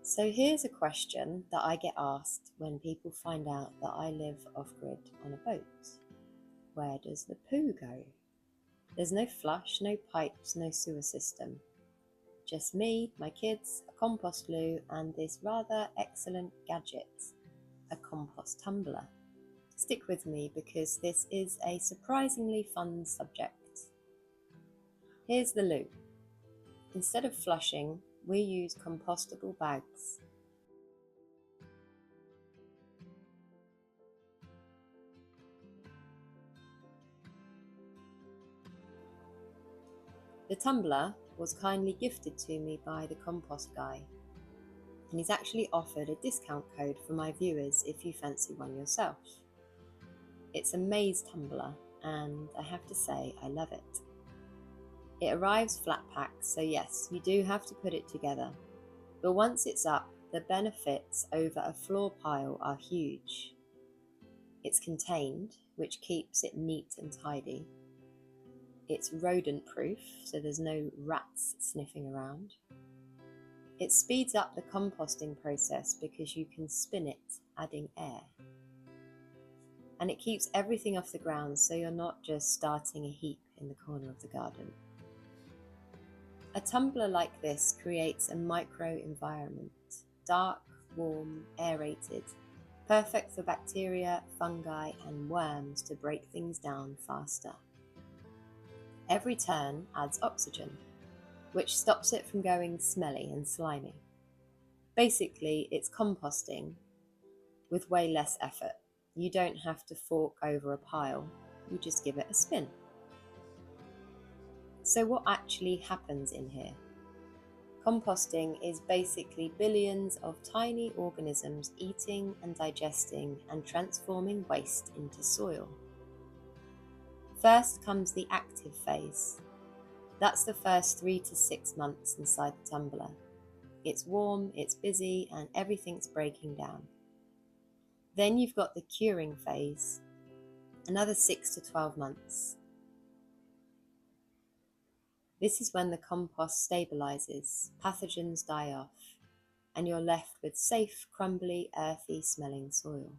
So here's a question that I get asked when people find out that I live off-grid on a boat. Where does the poo go? There's no flush, no pipes, no sewer system. Just me, my kids, a compost loo, and this rather excellent gadget, a compost tumbler. Stick with me because this is a surprisingly fun subject. Here's the loo. Instead of flushing, we use compostable bags. The tumbler was kindly gifted to me by the compost guy, and he's actually offered a discount code for my viewers if you fancy one yourself. It's a Maze tumbler, and I have to say I love it. It arrives flat packed, so yes, you do have to put it together, but once it's up, the benefits over a floor pile are huge. It's contained, which keeps it neat and tidy. It's rodent proof, so there's no rats sniffing around. It speeds up the composting process because you can spin it, adding air. And it keeps everything off the ground, so you're not just starting a heap in the corner of the garden. A tumbler like this creates a micro-environment, dark, warm, aerated, perfect for bacteria, fungi and worms to break things down faster. Every turn adds oxygen, which stops it from going smelly and slimy. Basically, it's composting with way less effort. You don't have to fork over a pile, you just give it a spin. So what actually happens in here? Composting is basically billions of tiny organisms eating and digesting and transforming waste into soil. First comes the active phase. That's the first 3 to 6 months inside the tumbler. It's warm, it's busy, and everything's breaking down. Then you've got the curing phase, another 6 to 12 months. This is when the compost stabilizes, pathogens die off, and you're left with safe, crumbly, earthy smelling soil.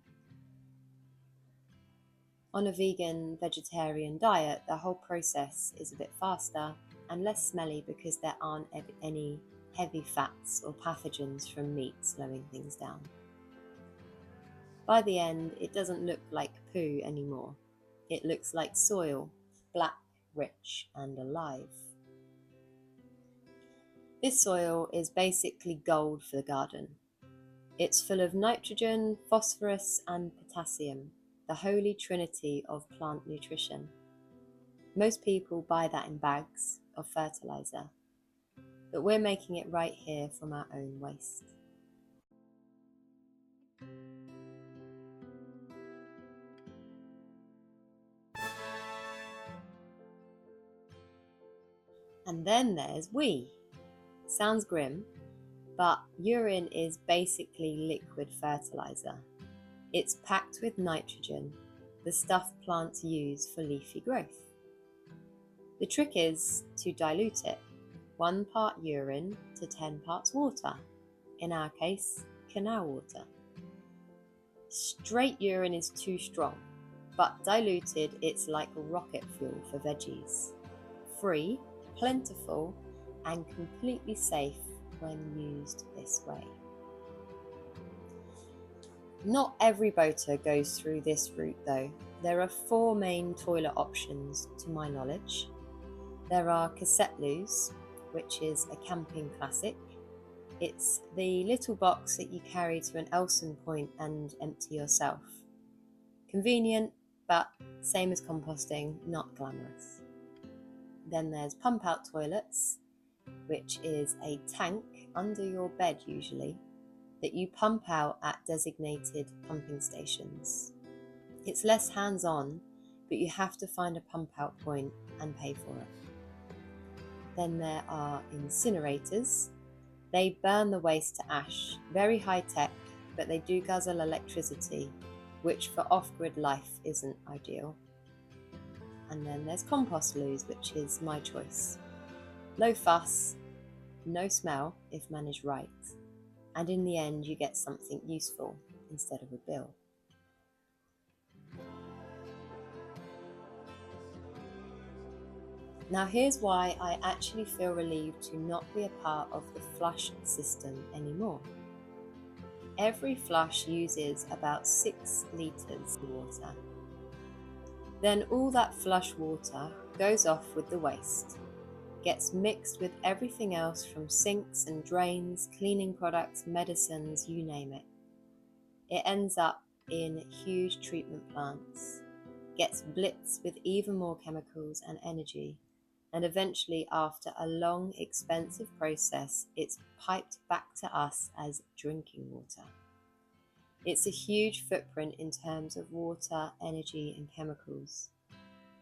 On a vegan, vegetarian diet, the whole process is a bit faster and less smelly because there aren't any heavy fats or pathogens from meat slowing things down. By the end, it doesn't look like poo anymore. It looks like soil, black, rich, and alive. This soil is basically gold for the garden. It's full of nitrogen, phosphorus, and potassium, the holy trinity of plant nutrition. Most people buy that in bags of fertilizer, but we're making it right here from our own waste. And then there's we. Sounds grim, but urine is basically liquid fertilizer. It's packed with nitrogen, the stuff plants use for leafy growth. The trick is to dilute it, 1 part urine to 10 parts water, in our case, canal water. Straight urine is too strong, but diluted it's like rocket fuel for veggies. Free, plentiful, and completely safe when used this way. Not every boater goes through this route though. There are 4 main toilet options to my knowledge. There are cassette loos, which is a camping classic. It's the little box that you carry to an Elson point and empty yourself. Convenient, but same as composting, not glamorous. Then there's pump out toilets, which is a tank under your bed usually, that you pump out at designated pumping stations. It's less hands-on, but you have to find a pump out point and pay for it. Then there are incinerators. They burn the waste to ash, very high tech, but they do guzzle electricity, which for off-grid life isn't ideal. And then there's compost loos, which is my choice. Low fuss, no smell if managed right, and in the end you get something useful instead of a bill. Now here's why I actually feel relieved to not be a part of the flush system anymore. Every flush uses about 6 litres of water. Then all that flush water goes off with the waste, gets mixed with everything else from sinks and drains, cleaning products, medicines, you name it. It ends up in huge treatment plants, gets blitzed with even more chemicals and energy, and eventually, after a long, expensive process, it's piped back to us as drinking water. It's a huge footprint in terms of water, energy and chemicals.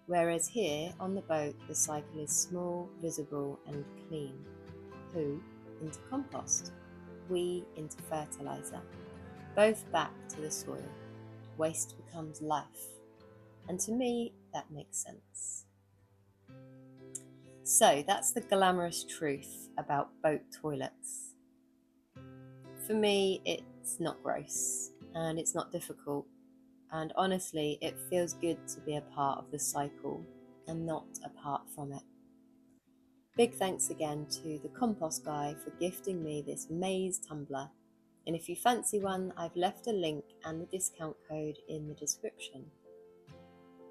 Whereas here on the boat, the cycle is small, visible and clean. Poo into compost, we into fertiliser, both back to the soil. Waste becomes life. And to me, that makes sense. So that's the glamorous truth about boat toilets. For me, it's not gross and it's not difficult. And honestly, it feels good to be a part of the cycle and not apart from it. Big thanks again to the compost guy for gifting me this Maze tumbler. And if you fancy one, I've left a link and the discount code in the description.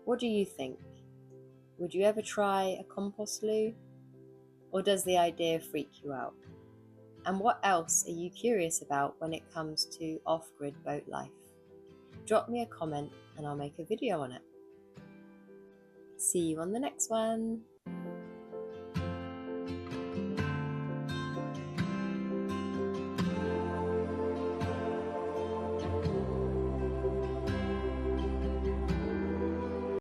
What do you think? Would you ever try a compost loo? Or does the idea freak you out? And what else are you curious about when it comes to off-grid boat life? Drop me a comment and I'll make a video on it. See you on the next one.